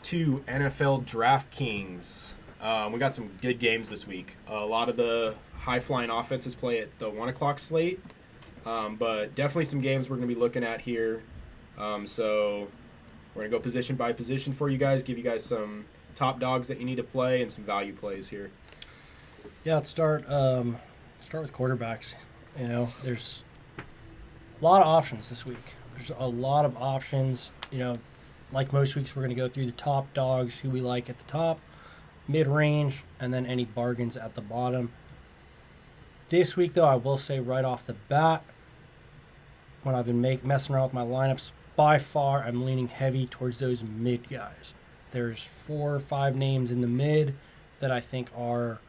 to NFL DraftKings. We got some good games this week. A lot of the high-flying offenses play at the 1 o'clock slate, but definitely some games we're going to be looking at here. So we're going to go position by position for you guys, give you guys some top dogs that you need to play and some value plays here. Yeah, let's start with quarterbacks. There's a lot of options this week. There's a lot of options. Like most weeks, we're going to go through the top dogs, who we like at the top, mid-range, and then any bargains at the bottom. This week, though, I will say right off the bat, when I've been messing around with my lineups, by far I'm leaning heavy towards those mid guys. There's 4 or 5 names in the mid that I think are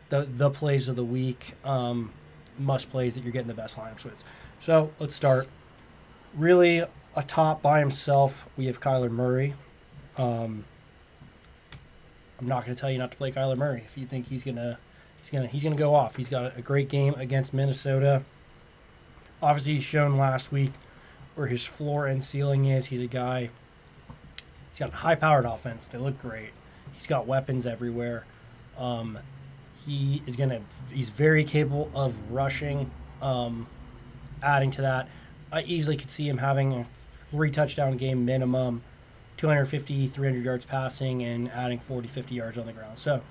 the plays of the week, must plays that you're getting the best lineups with. So let's start. Really, a top by himself, we have Kyler Murray. I'm not going to tell you not to play Kyler Murray if you think he's gonna go off. He's got a great game against Minnesota. Obviously, he's shown last week where his floor and ceiling is. He's a guy. He's got a high-powered offense. They look great. He's got weapons everywhere. He's very capable of rushing. Adding to that, I easily could see him having a 3-touchdown game minimum, 250, 300 yards passing, and adding 40, 50 yards on the ground. So,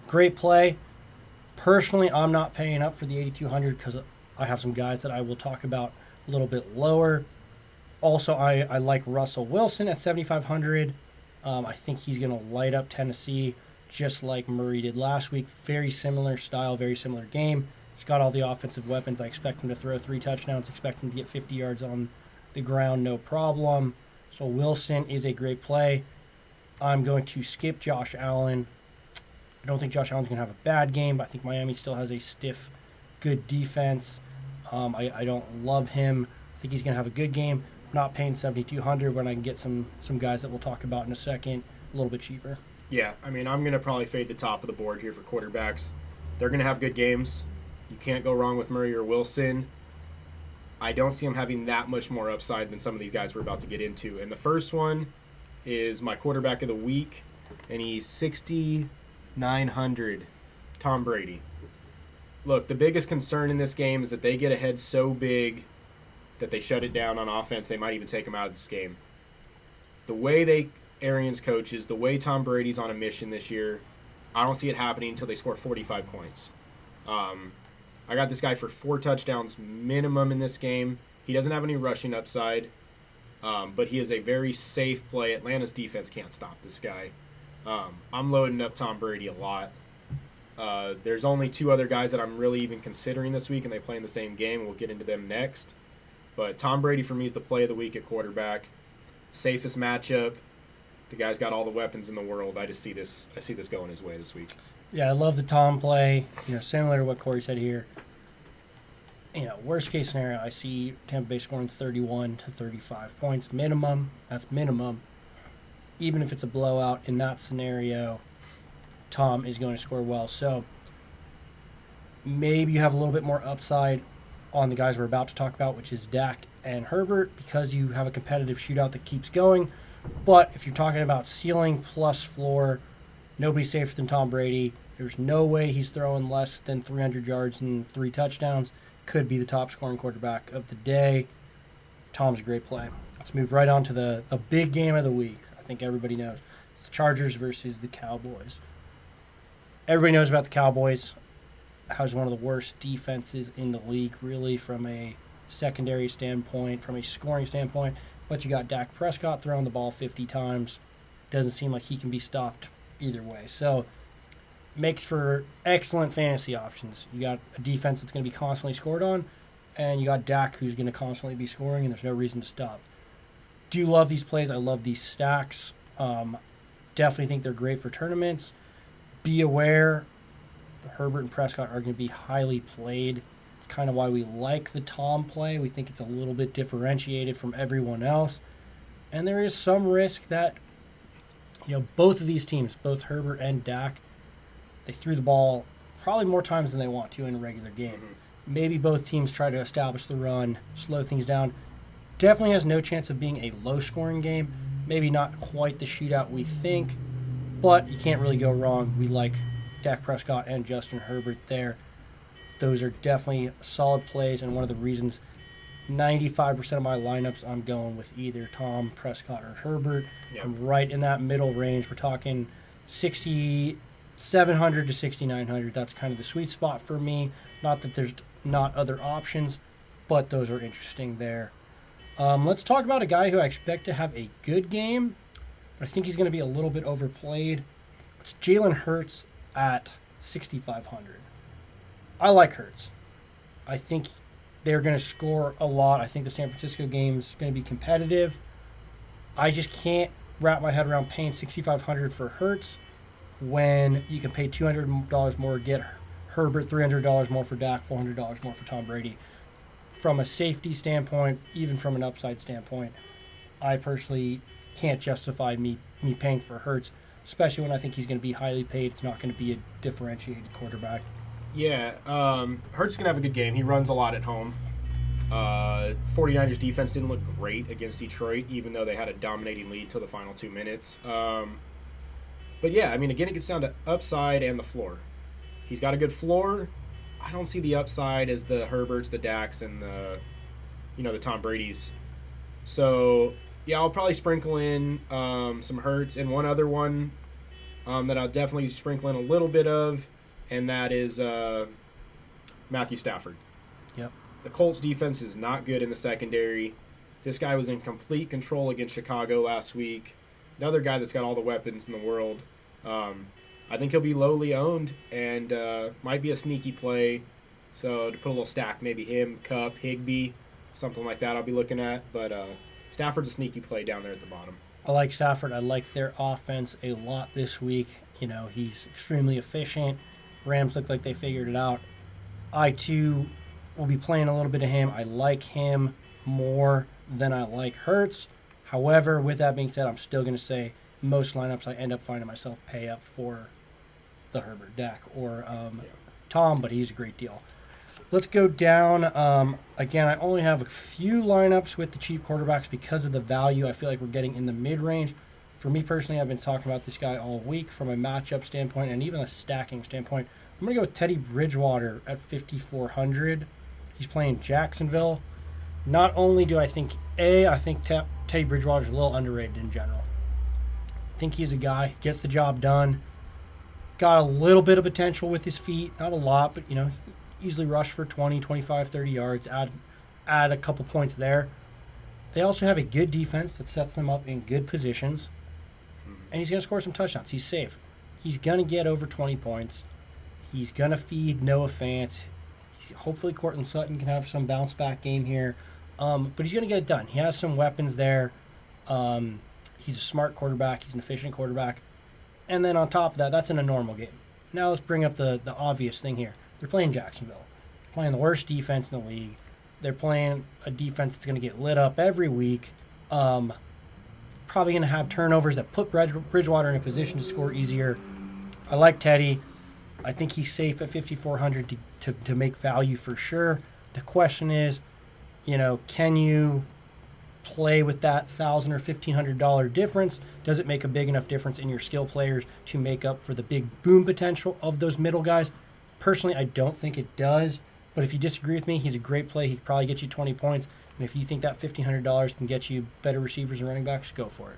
great play. Personally, I'm not paying up for the 8,200 because I have some guys that I will talk about a little bit lower. Also, I like Russell Wilson at 7,500. I think he's going to light up Tennessee just like Murray did last week. Very similar style, very similar game. He's got all the offensive weapons. I expect him to throw 3 touchdowns, expect him to get 50 yards on the ground, no problem. So Wilson is a great play. I'm going to skip Josh Allen. I don't think Josh Allen's going to have a bad game, but I think Miami still has a stiff, good defense. I don't love him. I think he's going to have a good game. I'm not paying 7,200 when I can get some guys that we'll talk about in a second a little bit cheaper. Yeah, I'm going to probably fade the top of the board here for quarterbacks. They're going to have good games. You can't go wrong with Murray or Wilson. I don't see him having that much more upside than some of these guys we're about to get into. And the first one is my quarterback of the week, and he's 6,900, Tom Brady. Look, the biggest concern in this game is that they get ahead so big that they shut it down on offense. They might even take him out of this game. The way Arians coaches, the way Tom Brady's on a mission this year, I don't see it happening until they score 45 points. I got this guy for 4 touchdowns minimum in this game. He doesn't have any rushing upside, but he is a very safe play. Atlanta's defense can't stop this guy. I'm loading up Tom Brady a lot. There's only 2 other guys that I'm really even considering this week, and they play in the same game. We'll get into them next. But Tom Brady, for me, is the play of the week at quarterback. Safest matchup. The guy's got all the weapons in the world. I see this going his way this week. Yeah, I love the Tom play. Similar to what Corey said here. Worst case scenario, I see Tampa Bay scoring 31 to 35 points minimum. That's minimum. Even if it's a blowout in that scenario, Tom is going to score well. So maybe you have a little bit more upside on the guys we're about to talk about, which is Dak and Herbert, because you have a competitive shootout that keeps going. But if you're talking about ceiling plus floor, nobody's safer than Tom Brady. There's no way he's throwing less than 300 yards and 3 touchdowns. Could be the top scoring quarterback of the day. Tom's a great play. Let's move right on to the big game of the week. I think everybody knows. It's the Chargers versus the Cowboys. Everybody knows about the Cowboys. Has one of the worst defenses in the league, really, from a secondary standpoint, from a scoring standpoint. But you got Dak Prescott throwing the ball 50 times. Doesn't seem like he can be stopped either way. So, makes for excellent fantasy options. You got a defense that's going to be constantly scored on, and you got Dak who's going to constantly be scoring, and there's no reason to stop. Do love these plays. I love these stacks. Definitely think they're great for tournaments. Be aware, Herbert and Prescott are going to be highly played. It's kind of why we like the Tom play. We think it's a little bit differentiated from everyone else. And there is some risk that, both of these teams, both Herbert and Dak, they threw the ball probably more times than they want to in a regular game. Mm-hmm. Maybe both teams try to establish the run, slow things down. Definitely has no chance of being a low-scoring game. Maybe not quite the shootout we think, but you can't really go wrong. We like Dak Prescott and Justin Herbert there. Those are definitely solid plays, and one of the reasons 95% of my lineups I'm going with either Tom, Prescott, or Herbert. Yep. I'm right in that middle range. We're talking 6,700 to 6,900. That's kind of the sweet spot for me. Not that there's not other options, but those are interesting there. Let's talk about a guy who I expect to have a good game, but I think he's going to be a little bit overplayed. It's Jalen Hurts at 6,500. I like Hurts. I think they're going to score a lot. I think the San Francisco game is going to be competitive. I just can't wrap my head around paying $6,500 for Hurts when you can pay $200 more, get Herbert, $300 more for Dak, $400 more for Tom Brady. From a safety standpoint, even from an upside standpoint, I personally can't justify me paying for Hurts, especially when I think he's going to be highly paid. It's not going to be a differentiated quarterback. Yeah, Hurts is going to have a good game. He runs a lot at home. 49ers defense didn't look great against Detroit, even though they had a dominating lead till the final 2 minutes. But yeah, I mean, again, it gets down to upside and the floor. He's got a good floor. I don't see the upside as the Herberts, the Daks, and the Tom Bradys. So yeah, I'll probably sprinkle in some Hurts and one other one that I'll definitely sprinkle in a little bit of, and that is Matthew Stafford. Yep. The Colts defense is not good in the secondary. This guy was in complete control against Chicago last week. Another guy that's got all the weapons in the world. I think he'll be lowly owned and might be a sneaky play. So to put a little stack, maybe him, Kupp, Higbee, something like that I'll be looking at. But Stafford's a sneaky play down there at the bottom. I like Stafford. I like their offense a lot this week. You know, he's extremely efficient. Rams look like they figured it out. I, too, will be playing a little bit of him. I like him more than I like Hurts. However, with that being said, I'm still going to say most lineups I end up finding myself pay up for the Herbert, Dak, or Tom, but he's a great deal. Let's go down. Again, I only have a few lineups with the cheap quarterbacks because of the value I feel like we're getting in the mid-range. For me personally, I've been talking about this guy all week from a matchup standpoint and even a stacking standpoint. I'm going to go with Teddy Bridgewater at 5,400. He's playing Jacksonville. Not only do I think, I think Teddy Bridgewater is a little underrated in general. I think he's a guy who gets the job done. Got a little bit of potential with his feet. Not a lot, but, easily rush for 20, 25, 30 yards. Add a couple points there. They also have a good defense that sets them up in good positions. And he's going to score some touchdowns. He's safe. He's going to get over 20 points. He's going to feed Noah Fant. Hopefully Courtland Sutton can have some bounce-back game here. But he's going to get it done. He has some weapons there. He's a smart quarterback. He's an efficient quarterback. And then on top of that, that's in a normal game. Now let's bring up the obvious thing here. They're playing Jacksonville. They're playing the worst defense in the league. They're playing a defense that's going to get lit up every week. Probably going to have turnovers that put Bridgewater in a position to score easier. I like Teddy. I think he's safe at 5,400 to make value for sure. The question is, can you play with that $1,000 or $1,500 difference? Does it make a big enough difference in your skill players to make up for the big boom potential of those middle guys? Personally, I don't think it does. But if you disagree with me, he's a great play. He could probably get you 20 points. And if you think that $1,500 can get you better receivers and running backs, go for it.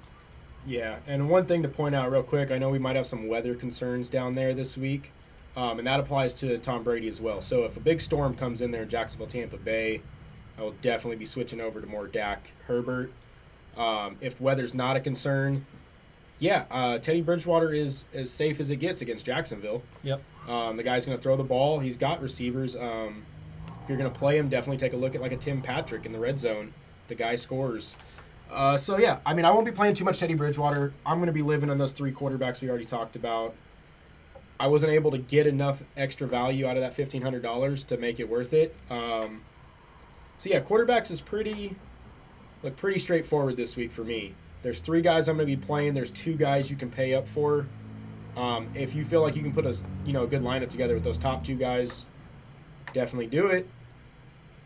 Yeah, and one thing to point out real quick, I know we might have some weather concerns down there this week, and that applies to Tom Brady as well. So if a big storm comes in there in Jacksonville, Tampa Bay, I will definitely be switching over to more Dak, Herbert. If weather's not a concern, Teddy Bridgewater is as safe as it gets against Jacksonville. Yep. The guy's going to throw the ball. He's got receivers. If you're going to play him, definitely take a look at like a Tim Patrick in the red zone. The guy scores. I won't be playing too much Teddy Bridgewater. I'm going to be living on those three quarterbacks we already talked about. I wasn't able to get enough extra value out of that $1,500 to make it worth it. Quarterbacks is pretty straightforward this week for me. There's three guys I'm going to be playing. There's two guys you can pay up for. If you feel like you can put a good lineup together with those top two guys, definitely do it.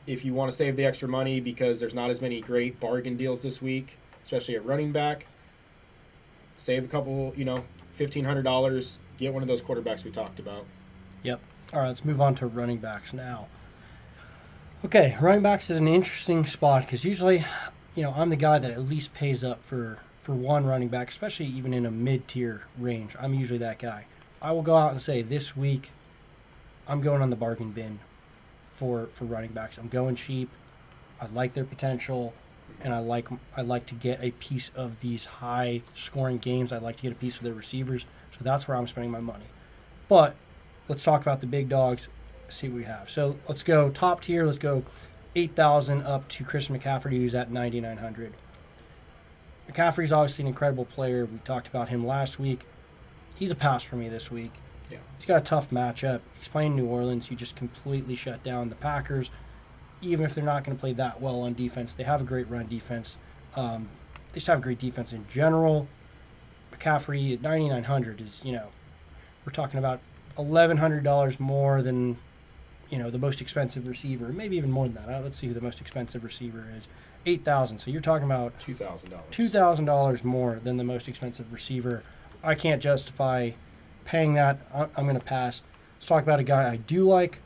If you want to save the extra money because there's not as many great bargain deals this week, especially at running back, save a couple, $1,500, get one of those quarterbacks we talked about. Yep. All right, let's move on to running backs now. Okay, running backs is an interesting spot because usually, I'm the guy that at least pays up for one running back, especially even in a mid-tier range. I'm usually that guy. I will go out and say this week I'm going on the bargain bin for running backs. I'm going cheap. I like their potential, and I like to get a piece of these high-scoring games. I like to get a piece of their receivers, so that's where I'm spending my money. But let's talk about the big dogs, see what we have. So let's go top tier. Let's go 8,000 up to Christian McCaffrey, who's at 9,900. McCaffrey's obviously an incredible player. We talked about him last week. He's a pass for me this week. Yeah. He's got a tough matchup. He's playing New Orleans, who just completely shut down the Packers. Even if they're not going to play that well on defense, they have a great run defense. They just have a great defense in general. McCaffrey at 9,900 is, we're talking about $1,100 more than, the most expensive receiver. Maybe even more than that. Let's see who the most expensive receiver is. 8,000. So you're talking about $2,000. $2,000 more than the most expensive receiver. I can't justify paying that. I'm going to pass. Let's talk about a guy I do like.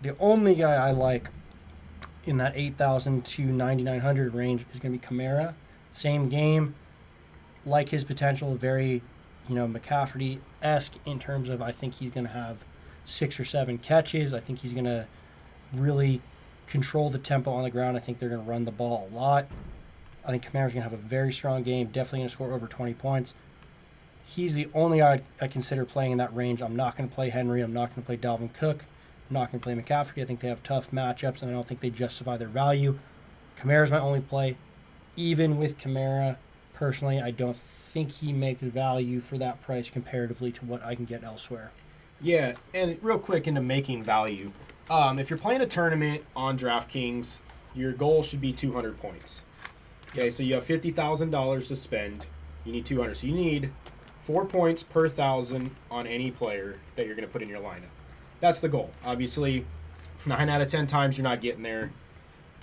The only guy I like in that 8,000 to 9,900 range is going to be Kamara. Same game. Like his potential, very, McCaffrey-esque in terms of I think he's going to have 6 or 7 catches. I think he's going to really control the tempo on the ground. I think they're going to run the ball a lot. I think Kamara's going to have a very strong game, definitely going to score over 20 points. He's the only guy I consider playing in that range. I'm not going to play Henry. I'm not going to play Dalvin Cook. I'm not going to play McCaffrey. I think they have tough matchups, and I don't think they justify their value. Kamara's my only play. Even with Kamara, personally, I don't think he makes value for that price comparatively to what I can get elsewhere. Yeah, and real quick into making value. If you're playing a tournament on DraftKings, your goal should be 200 points. Okay, so you have $50,000 to spend. You need 200. So you need 4 points per 1,000 on any player that you're going to put in your lineup. That's the goal. Obviously, 9 out of 10 times you're not getting there.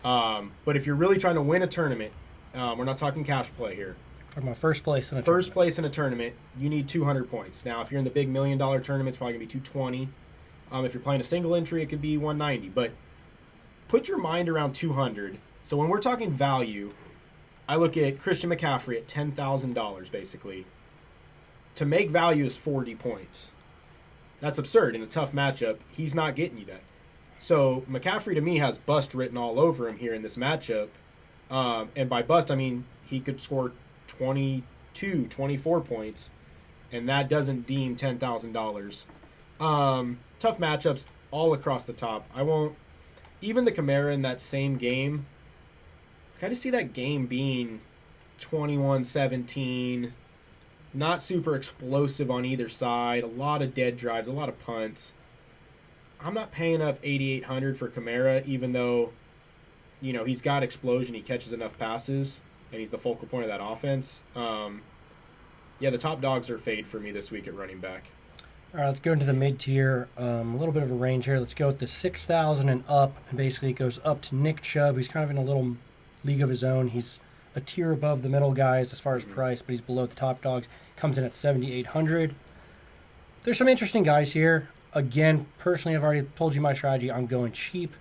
But if you're really trying to win a tournament, we're not talking cash play here. Talking about first place in a tournament. First place in a tournament, you need 200 points. Now, if you're in the big $1 million tournament, it's probably going to be 220. If you're playing a single entry, it could be 190. But put your mind around 200. So when we're talking value, I look at Christian McCaffrey at $10,000 basically. To make value is 40 points. That's absurd. In a tough matchup, he's not getting you that. So McCaffrey, to me, has bust written all over him here in this matchup. And by bust, I mean he could score 22, 24 points, and that doesn't deem $10,000. Tough matchups all across the top. I won't... Even the Kamara in that same game, I kind of see that game being 21-17, not super explosive on either side, a lot of dead drives, a lot of punts. I'm not paying up $8,800 for Kamara, even though, he's got explosion, he catches enough passes, and he's the focal point of that offense. The top dogs are fade for me this week at running back. All right, let's go into the mid-tier. A little bit of a range here. Let's go with the 6,000 and up, and basically it goes up to Nick Chubb, who's kind of in a little league of his own. He's a tier above the middle guys as far as price, but he's below the top dogs. Comes in at 7,800. There's some interesting guys here. Again, personally, I've already told you my strategy. I'm going cheap,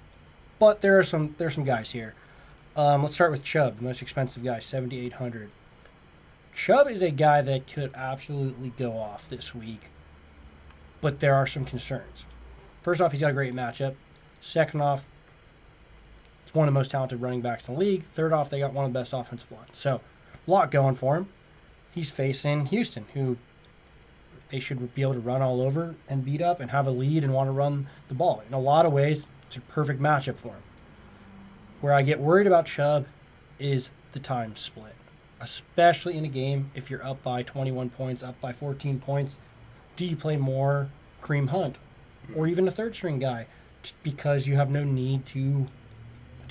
but there's some guys here. Let's start with Chubb, the most expensive guy, 7,800. Chubb is a guy that could absolutely go off this week, but there are some concerns. First off, he's got a great matchup. Second off, it's one of the most talented running backs in the league. Third off, they got one of the best offensive lines. So, a lot going for him. He's facing Houston, who they should be able to run all over and beat up and have a lead and want to run the ball. In a lot of ways, it's a perfect matchup for him. Where I get worried about Chubb is the time split, especially in a game if you're up by 21 points, up by 14 points. Do you play more Kareem Hunt or even a third-string guy because you have no need to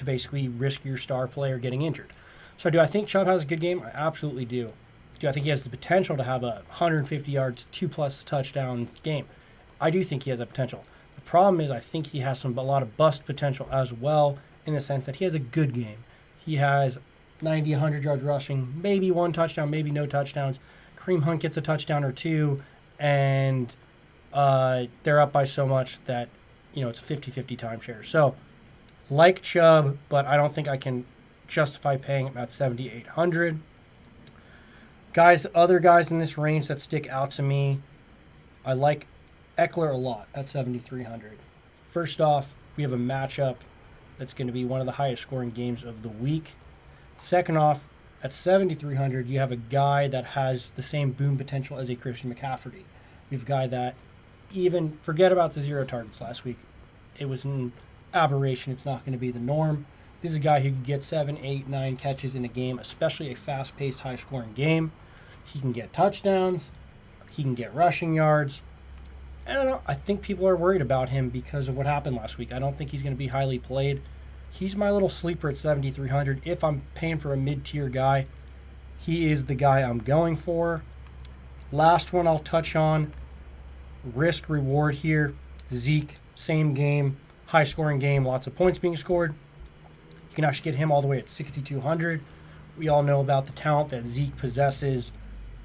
basically risk your star player getting injured? So do I think Chubb has a good game? I absolutely do. Do I think he has the potential to have a 150 yards, 2+ touchdown game? I do think he has that potential. The problem is I think he has a lot of bust potential as well, in the sense that he has a good game. He has 90, 100 yards rushing, maybe one touchdown, maybe no touchdowns. Kareem Hunt gets a touchdown or two, and they're up by so much that, it's a 50-50 timeshare. So, like Chubb, but I don't think I can justify paying him at 7,800. Other guys in this range that stick out to me, I like Eckler a lot at 7,300. First off, we have a matchup that's going to be one of the highest scoring games of the week. Second off, at 7,300, you have a guy that has the same boom potential as a Christian McCaffrey. You have a guy that even, forget about the 0 targets last week. It was an aberration. It's not going to be the norm. This is a guy who could get 7, 8, 9 catches in a game, especially a fast-paced, high-scoring game. He can get touchdowns. He can get rushing yards. I don't know. I think people are worried about him because of what happened last week. I don't think he's going to be highly played. He's my little sleeper at 7,300. If I'm paying for a mid-tier guy, he is the guy I'm going for. Last one I'll touch on, risk reward here. Zeke, same game, high-scoring game, lots of points being scored. You can actually get him all the way at 6,200. We all know about the talent that Zeke possesses.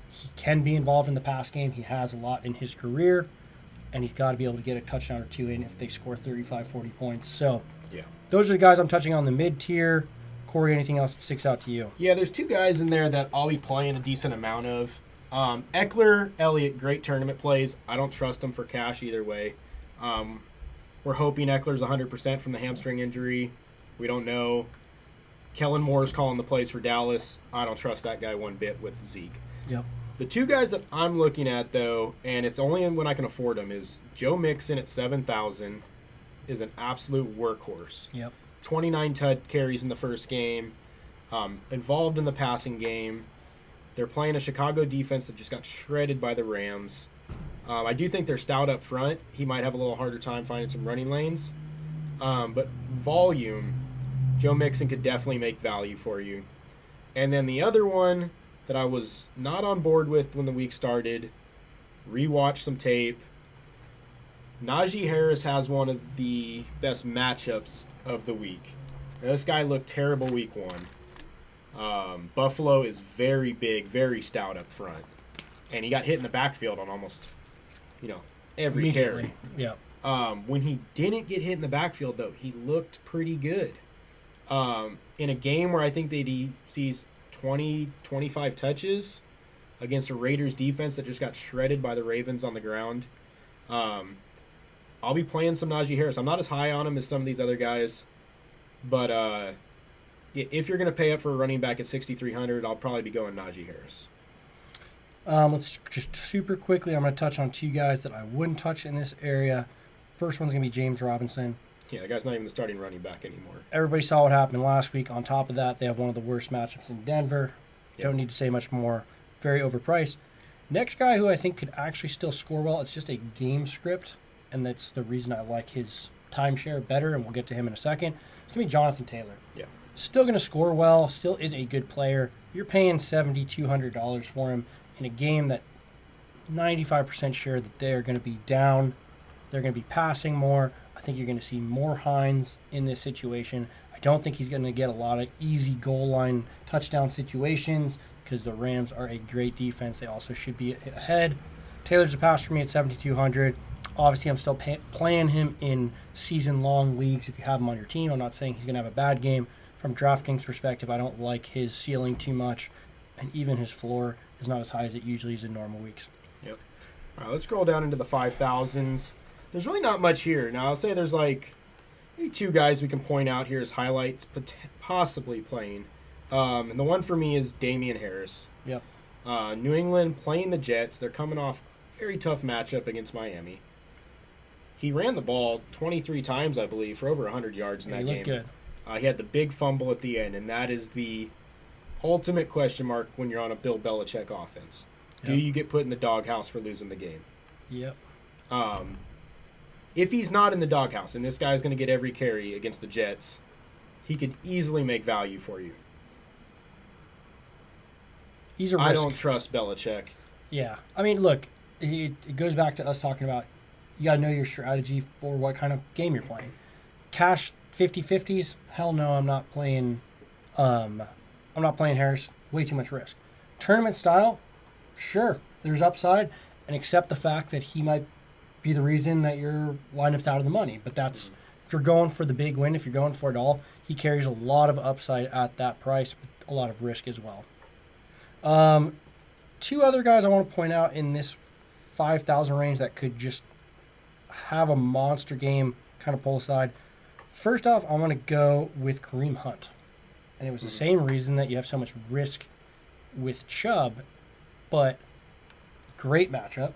He can be involved in the pass game. He has a lot in his career, and he's got to be able to get a touchdown or two in if they score 35, 40 points. So Yeah. those are the guys I'm touching on the mid-tier. Corey, anything else that sticks out to you? Yeah, there's 2 guys in there that I'll be playing a decent amount of. Eckler, Elliott, great tournament plays. I don't trust them for cash either way. We're hoping Eckler's 100% from the hamstring injury. We don't know. Kellen Moore's calling the plays for Dallas. I don't trust that guy one bit with Zeke. Yep. The 2 guys that I'm looking at, though, and it's only when I can afford them, is Joe Mixon at 7,000 is an absolute workhorse. Yep. 29 carries in the first game, involved in the passing game. They're playing a Chicago defense that just got shredded by the Rams. I do think they're stout up front. He might have a little harder time finding some running lanes. But volume, Joe Mixon could definitely make value for you. And then the other one that I was not on board with when the week started, rewatch some tape. Najee Harris has one of the best matchups of the week. Now, this guy looked terrible week 1. Buffalo is very big, very stout up front. And he got hit in the backfield on almost, every carry. Yeah. When he didn't get hit in the backfield, though, he looked pretty good. In a game where I think that he sees 20, 25 touches against a Raiders defense that just got shredded by the Ravens on the ground, I'll be playing some Najee Harris. I'm not as high on him as some of these other guys, but if you're going to pay up for a running back at 6,300, I'll probably be going Najee Harris. Let's just super quickly, I'm going to touch on 2 guys that I wouldn't touch in this area. First one's going to be James Robinson. Yeah, the guy's not even the starting running back anymore. Everybody saw what happened last week. On top of that, they have one of the worst matchups in Denver. Yep. Don't need to say much more. Very overpriced. Next guy who I think could actually still score well, it's just a game script, and that's the reason I like his timeshare better, and we'll get to him in a second. It's going to be Jonathan Taylor. Yeah. Still going to score well, still is a good player. You're paying $7,200 for him in a game that 95% sure that they're going to be down. They're going to be passing more. I think you're going to see more Hines in this situation. I don't think he's going to get a lot of easy goal line touchdown situations because the Rams are a great defense. They also should be ahead. Taylor's a pass for me at 7,200. Obviously, I'm still playing him in season-long leagues if you have him on your team. I'm not saying he's going to have a bad game. From DraftKings perspective, I don't like his ceiling too much, and even his floor is not as high as it usually is in normal weeks. Yep. All right, let's scroll down into the 5,000s. There's really not much here. Now, I'll say there's maybe 2 guys we can point out here as highlights, possibly playing. And the one for me is Damian Harris. Yep. New England playing the Jets. They're coming off a very tough matchup against Miami. He ran the ball 23 times, I believe, for over 100 yards in that game. He looked good. He had the big fumble at the end, and that is the ultimate question mark when you're on a Bill Belichick offense. Yep. Do you get put in the doghouse for losing the game? Yep. If he's not in the doghouse, and this guy's going to get every carry against the Jets, he could easily make value for you. He's a risk. I don't trust Belichick. Yeah. I mean, look, it goes back to us talking about you got to know your strategy for what kind of game you're playing. Cash 50-50s? Hell no, I'm not playing Harris. Way too much risk. Tournament style, Sure, there's upside, and accept the fact that he might be the reason that your lineup's out of the money. But that's if you're going for the big win, if you're going for it all, he carries a lot of upside at that price, with a lot of risk as well. Two other guys I want to point out in this 5,000 range that could just have a monster game, kind of pull aside. First off, I want to go with Kareem Hunt, and it was the same reason that you have so much risk with Chubb, but great matchup,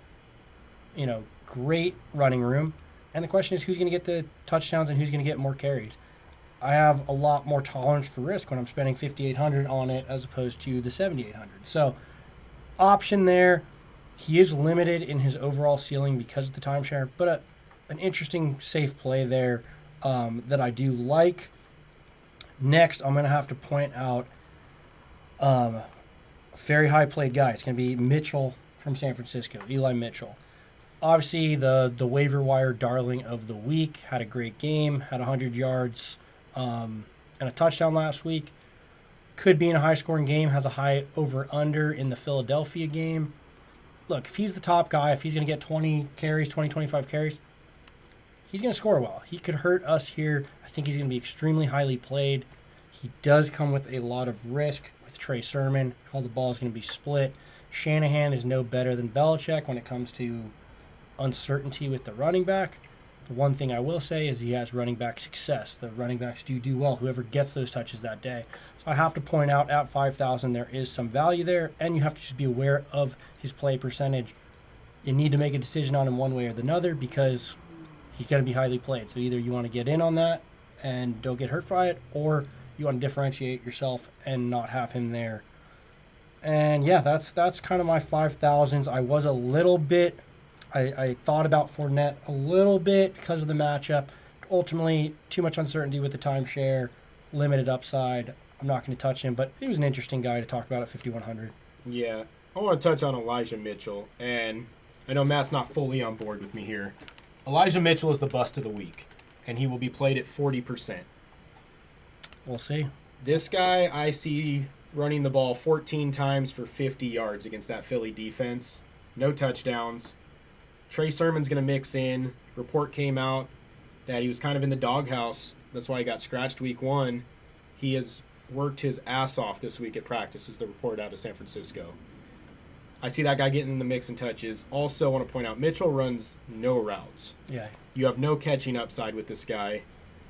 great running room. And the question is who's going to get the touchdowns and who's going to get more carries. I have a lot more tolerance for risk when I'm spending $5,800 on it as opposed to the $7,800. So option there. He is limited in his overall ceiling because of the timeshare, but an interesting safe play there that I do like. Next, I'm going to have to point out a very high played guy. It's going to be Mitchell from San Francisco, Eli Mitchell. Obviously, the waiver wire darling of the week, had a great game, had 100 yards and a touchdown last week. Could be in a high-scoring game, has a high over-under in the Philadelphia game. Look, if he's the top guy, if he's going to get 25 carries, he's going to score well. He could hurt us here. I think he's going to be extremely highly played. He does come with a lot of risk with Trey Sermon, how the ball is going to be split. Shanahan is no better than Belichick when it comes to uncertainty with the running back. The one thing I will say is he has running back success. The running backs do well, whoever gets those touches that day. So I have to point out at 5,000 there is some value there, and you have to just be aware of his play percentage. You need to make a decision on him one way or the other because he's going to be highly played. So either you want to get in on that and don't get hurt by it, or you want to differentiate yourself and not have him there. And yeah, that's kind of my 5,000s. I was a little bit, I thought about Fournette a little bit because of the matchup. Ultimately, too much uncertainty with the timeshare, limited upside. I'm not going to touch him, but he was an interesting guy to talk about at 5,100. Yeah, I want to touch on Elijah Mitchell, and I know Matt's not fully on board with me here. Elijah Mitchell is the bust of the week, and he will be played at 40%. We'll see. This guy I see running the ball 14 times for 50 yards against that Philly defense. No touchdowns. Trey Sermon's going to mix in. Report came out that he was kind of in the doghouse. That's why he got scratched week 1. He has worked his ass off this week at practice, is the report out of San Francisco. I see that guy getting in the mix and touches. Also want to point out, Mitchell runs no routes. Yeah. You have no catching upside with this guy.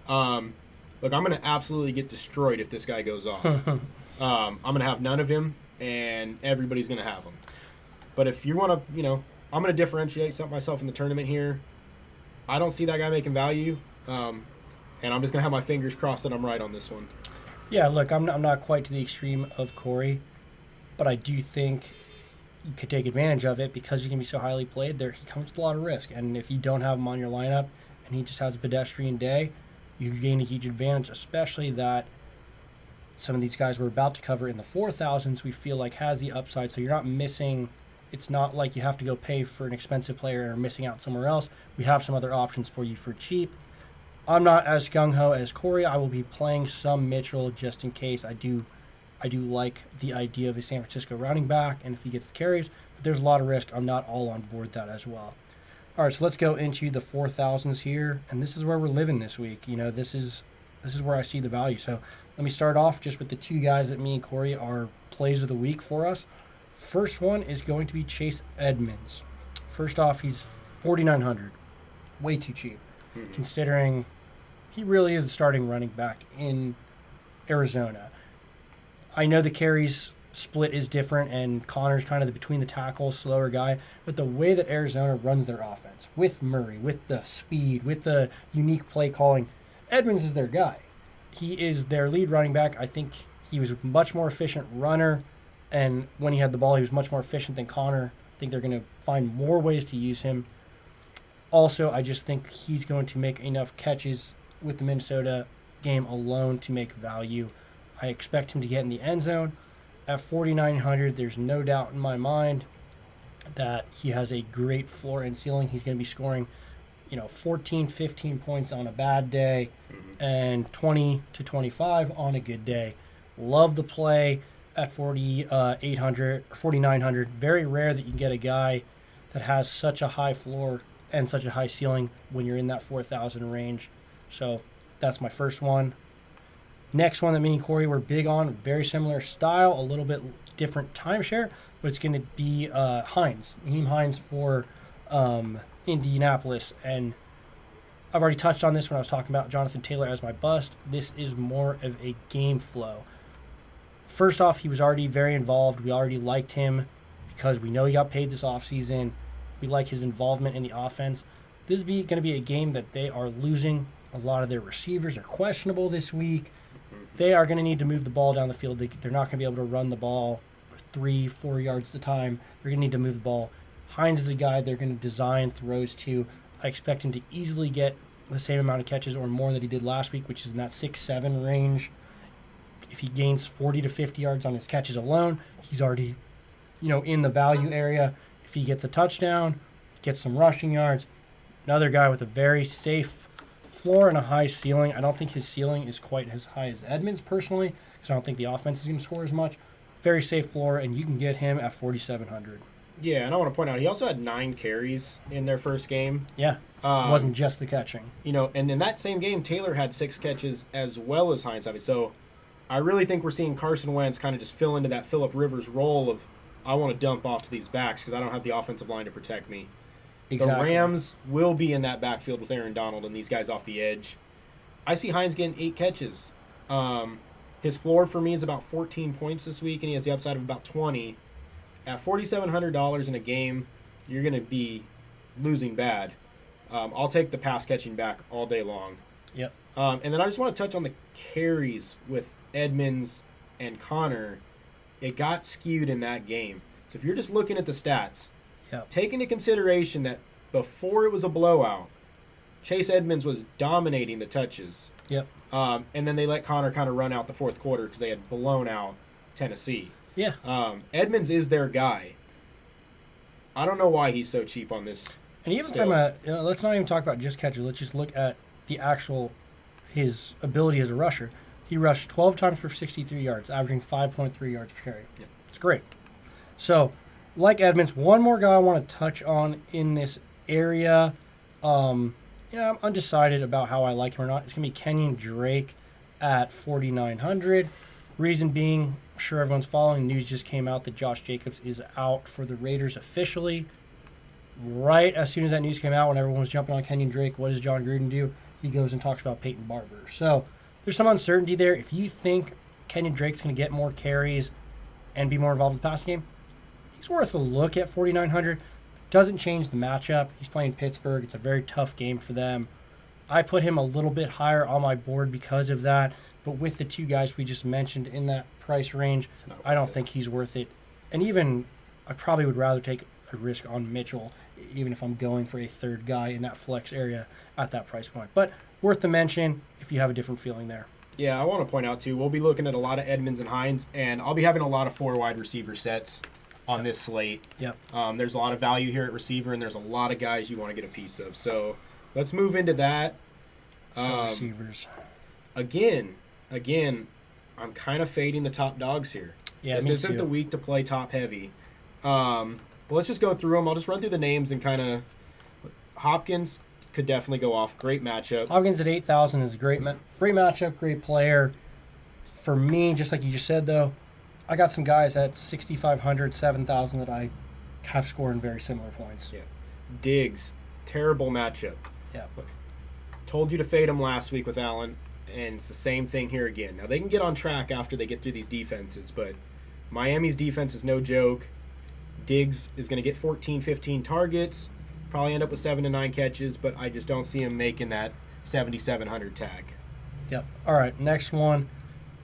Look, I'm going to absolutely get destroyed if this guy goes off. I'm going to have none of him, and everybody's going to have him. But if you want to, I'm going to differentiate myself in the tournament here. I don't see that guy making value, and I'm just going to have my fingers crossed that I'm right on this one. Yeah, look, I'm not quite to the extreme of Corey, but I do think you could take advantage of it because you can be so highly played there. He comes with a lot of risk, and if you don't have him on your lineup and he just has a pedestrian day, you gain a huge advantage, especially that some of these guys we're about to cover in the 4,000s we feel like has the upside, so you're not missing. It's not like you have to go pay for an expensive player or missing out somewhere else. We have some other options for you for cheap. I'm not as gung-ho as Corey. I will be playing some Mitchell just in case. I do like the idea of a San Francisco running back, and if he gets the carries, but there's a lot of risk. I'm not all on board that as well. All right, so let's go into the 4,000s here, and this is where we're living this week. This is where I see the value. So let me start off just with the two guys that me and Corey are plays of the week for us. First one is going to be Chase Edmonds. First off, he's $4,900, way too cheap, considering he really is the starting running back in Arizona. I know the carries split is different, and Connor's kind of the between the tackles, slower guy, but the way that Arizona runs their offense, with Murray, with the speed, with the unique play calling, Edmonds is their guy. He is their lead running back. I think he was a much more efficient runner, and when he had the ball, he was much more efficient than Connor. I think they're going to find more ways to use him. Also, I just think he's going to make enough catches with the Minnesota game alone to make value. I expect him to get in the end zone. At 4,900, there's no doubt in my mind that he has a great floor and ceiling. He's going to be scoring, 14, 15 points on a bad day and 20 to 25 on a good day. Love the play. at 4,800 or 4,900. Very rare that you can get a guy that has such a high floor and such a high ceiling when you're in that 4,000 range. So that's my first one. Next one that me and Corey were big on, very similar style, a little bit different timeshare, but it's going to be Hines, Nyheim Hines for Indianapolis. And I've already touched on this when I was talking about Jonathan Taylor as my bust. This is more of a game flow. First off, he was already very involved. We already liked him because we know he got paid this offseason. We like his involvement in the offense. This is going to be a game that they are losing. A lot of their receivers are questionable this week. They are going to need to move the ball down the field. They're not going to be able to run the ball 3-4 yards at a time. They're going to need to move the ball. Hines is a guy they're going to design throws to. I expect him to easily get the same amount of catches or more that he did last week, which is in that 6-7 range. If he gains 40 to 50 yards on his catches alone, he's already, in the value area. If he gets a touchdown, gets some rushing yards, another guy with a very safe floor and a high ceiling. I don't think his ceiling is quite as high as Edmonds personally, because I don't think the offense is going to score as much. Very safe floor, and you can get him at 4,700. Yeah, and I want to point out, he also had 9 carries in their first game. Yeah, it wasn't just the catching. And in that same game, Taylor had 6 catches as well as Hines. So I really think we're seeing Carson Wentz kind of just fill into that Phillip Rivers role of, I want to dump off to these backs because I don't have the offensive line to protect me. Exactly. The Rams will be in that backfield with Aaron Donald and these guys off the edge. I see Hines getting 8 catches. His floor for me is about 14 points this week, and he has the upside of about 20. At $4,700 in a game, you're going to be losing bad. I'll take the pass catching back all day long. Yep. And then I just want to touch on the carries with Edmonds and Connor. It got skewed in that game. So if you're just looking at the stats, take into consideration that before it was a blowout, Chase Edmonds was dominating the touches. Yep. And then they let Connor kind of run out the fourth quarter because they had blown out Tennessee. Yeah. Edmonds is their guy. I don't know why he's so cheap on this. And even from let's not even talk about just catches. Let's just look at the actual, his ability as a rusher. He rushed 12 times for 63 yards, averaging 5.3 yards per carry. Yeah. It's great. So, like Edmonds, one more guy I want to touch on in this area. I'm undecided about how I like him or not. It's going to be Kenyon Drake at 4,900. Reason being, I'm sure everyone's following. News just came out that Josh Jacobs is out for the Raiders officially. Right as soon as that news came out, when everyone was jumping on Kenyon Drake, what does John Gruden do? He goes and talks about Peyton Barber. So there's some uncertainty there. If you think Kenyon Drake's going to get more carries and be more involved in the passing game, he's worth a look at 4,900. Doesn't change the matchup. He's playing Pittsburgh. It's a very tough game for them. I put him a little bit higher on my board because of that. But with the 2 guys we just mentioned in that price range, I don't think he's worth it. And even I probably would rather take a risk on Mitchell, even if I'm going for a third guy in that flex area at that price point. But worth the mention if you have a different feeling there. Yeah, I want to point out, too, we'll be looking at a lot of Edmonds and Hines, and I'll be having a lot of 4 wide receiver sets on this slate. Yep. There's a lot of value here at receiver, and there's a lot of guys you want to get a piece of. So let's move into that. Receivers. Again, I'm kind of fading the top dogs here. Yeah, this isn't the week to play top heavy. But let's just go through them. I'll just run through the names and kind of. Hopkins could definitely go off. Great matchup. Hopkins at 8,000 is a great matchup, great player. For me, just like you just said, though, I got some guys at 6,500, 7,000 that I have scoring very similar points. Yeah. Diggs, terrible matchup. Yeah. Look, told you to fade him last week with Allen, and it's the same thing here again. Now, they can get on track after they get through these defenses, but Miami's defense is no joke. Diggs is going to get 14, 15 targets, probably end up with 7 to 9 catches, but I just don't see him making that 7,700 tag. Yep. All right, next one.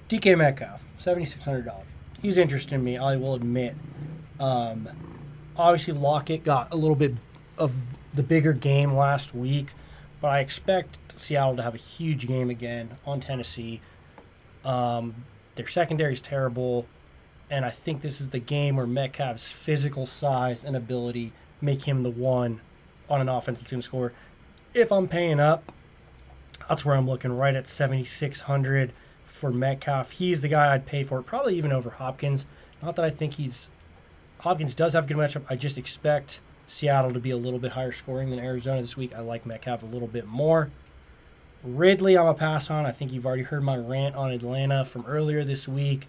DK Metcalf, $7,600. He's interested in me, I will admit. Obviously, Lockett got a little bit of the bigger game last week, but I expect Seattle to have a huge game again on Tennessee. Their secondary is terrible, and I think this is the game where Metcalf's physical size and ability make him the one on an offense that's going to score. If I'm paying up, that's where I'm looking, right at 7,600, for Metcalf. He's the guy I'd pay for, probably even over Hopkins. Not that I think Hopkins does have a good matchup. I just expect Seattle to be a little bit higher scoring than Arizona this week. I like Metcalf a little bit more. Ridley, I'm a pass on. I think you've already heard my rant on Atlanta from earlier this week.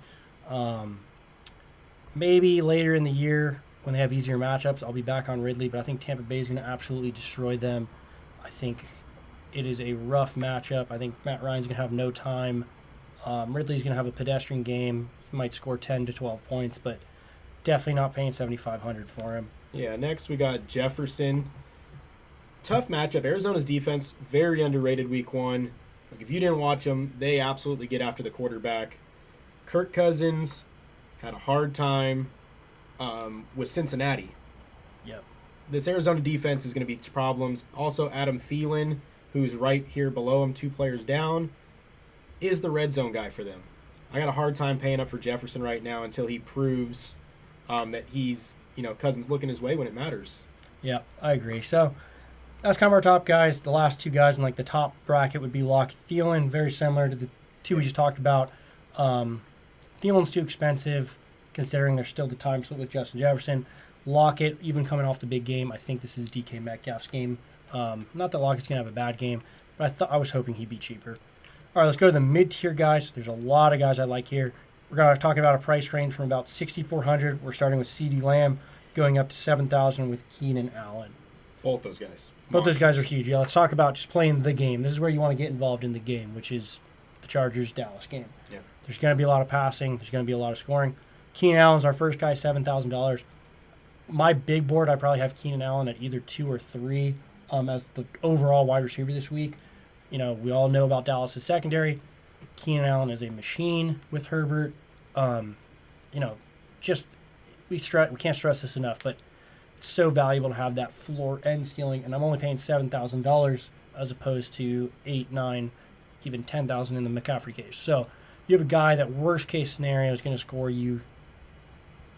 Maybe later in the year when they have easier matchups, I'll be back on Ridley, but I think Tampa Bay is going to absolutely destroy them. I think it is a rough matchup. I think Matt Ryan's going to have no time. Ridley's going to have a pedestrian game. He might score 10 to 12 points, but definitely not paying $7,500 for him. Yeah, next we got Jefferson. Tough matchup. Arizona's defense, very underrated week one. Like, if you didn't watch them, they absolutely get after the quarterback. Kirk Cousins had a hard time with Cincinnati. Yep. This Arizona defense is going to be problems. Also, Adam Thielen, who's right here below him, 2 players down, is the red zone guy for them. I got a hard time paying up for Jefferson right now until he proves that he's, Cousins looking his way when it matters. Yeah, I agree. So that's kind of our top guys. The last 2 guys in the top bracket would be Locke, Thielen, very similar to the 2 we just talked about. Thielen's too expensive considering there's still the time split with Justin Jefferson. Lockett, even coming off the big game, I think this is DK Metcalf's game. Not that Lockett's going to have a bad game, but I was hoping he'd be cheaper. All right, let's go to the mid-tier guys. There's a lot of guys I like here. We're going to talk about a price range from about $6,400. We're starting with CeeDee Lamb, going up to $7,000 with Keenan Allen. Both those guys. Both those guys are huge. Yeah, let's talk about just playing the game. This is where you want to get involved in the game, which is the Chargers-Dallas game. Yeah. There's going to be a lot of passing. There's going to be a lot of scoring. Keenan Allen's our first guy, $7,000. My big board, I probably have Keenan Allen at either 2 or 3 as the overall wide receiver this week. We all know about Dallas' secondary. Keenan Allen is a machine with Herbert. We can't stress this enough, but it's so valuable to have that floor and ceiling, and I'm only paying $7,000 as opposed to $8,000, $9,000, even $10,000 in the McCaffrey case. So you have a guy that worst case scenario is going to score you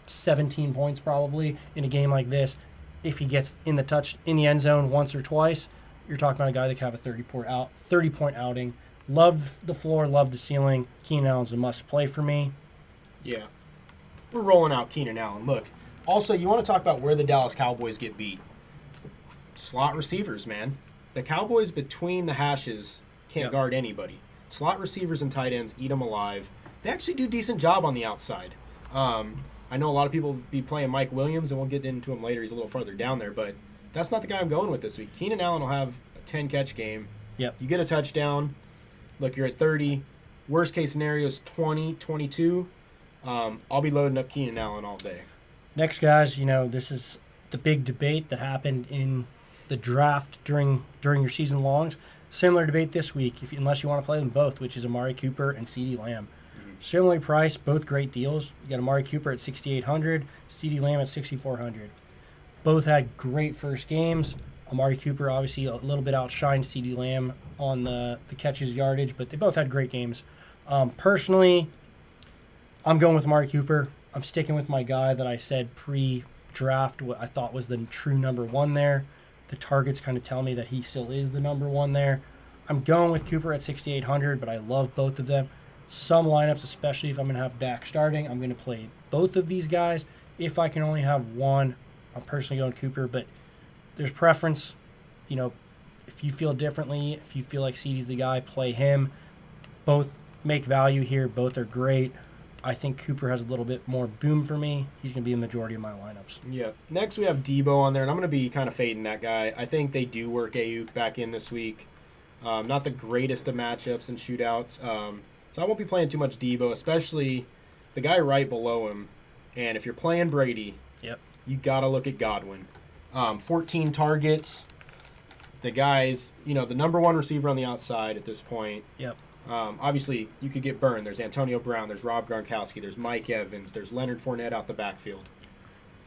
17 points probably in a game like this. If he gets in the end zone once or twice, you're talking about a guy that could have a 30-point outing. Love the floor, love the ceiling. Keenan Allen's a must play for me. Yeah. We're rolling out Keenan Allen. Look, also, you want to talk about where the Dallas Cowboys get beat. Slot receivers, man. The Cowboys between the hashes can't guard anybody. Slot receivers and tight ends eat them alive. They actually do a decent job on the outside. I know a lot of people be playing Mike Williams, and we'll get into him later. He's a little farther down there, but that's not the guy I'm going with this week. Keenan Allen will have a 10-catch game. Yep. You get a touchdown. Look, you're at 30. Worst case scenario is 20, 22. I'll be loading up Keenan Allen all day. Next, guys, this is the big debate that happened in the draft during your season longs. Similar debate this week, unless you want to play them both, which is Amari Cooper and CeeDee Lamb. Similarly priced, both great deals. You got Amari Cooper at $6,800, CeeDee Lamb at $6,400. Both had great first games. Amari Cooper obviously a little bit outshined CeeDee Lamb on the catches yardage, but they both had great games. Personally, I'm going with Amari Cooper. I'm sticking with my guy that I said pre-draft what I thought was the true number 1 there. The targets kind of tell me that he still is the number 1 there. I'm going with Cooper at $6,800, but I love both of them. Some lineups, especially if I'm going to have Dak starting, I'm going to play both of these guys. If I can only have one, I'm personally going Cooper, but there's preference. If you feel differently, if you feel like CeeDee's the guy, play him. Both make value here. Both are great. I think Cooper has a little bit more boom for me. He's going to be the majority of my lineups. Yeah. Next, we have Debo on there, and I'm going to be kind of fading that guy. I think they do work Ayuk back in this week. Not the greatest of matchups and shootouts. So I won't be playing too much Debo, especially the guy right below him. And if you're playing Brady, you got to look at Godwin. 14 targets. The guy's, the number 1 receiver on the outside at this point. Yep. Obviously, you could get burned. There's Antonio Brown. There's Rob Gronkowski. There's Mike Evans. There's Leonard Fournette out the backfield.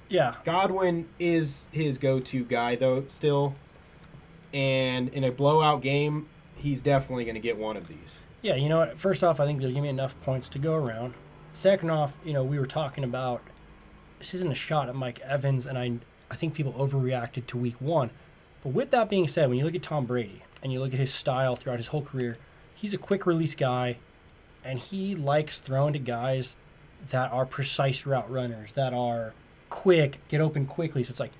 Yeah. Godwin is his go-to guy, though, still. And in a blowout game, he's definitely going to get one of these. Yeah, you know what? First off, I think there's going to be enough points to go around. Second off, we were talking about this isn't a shot at Mike Evans, and I think people overreacted to week 1. But with that being said, when you look at Tom Brady and you look at his style throughout his whole career, he's a quick release guy. and he likes throwing to guys that are precise route runners, that are quick, get open quickly. So it's like,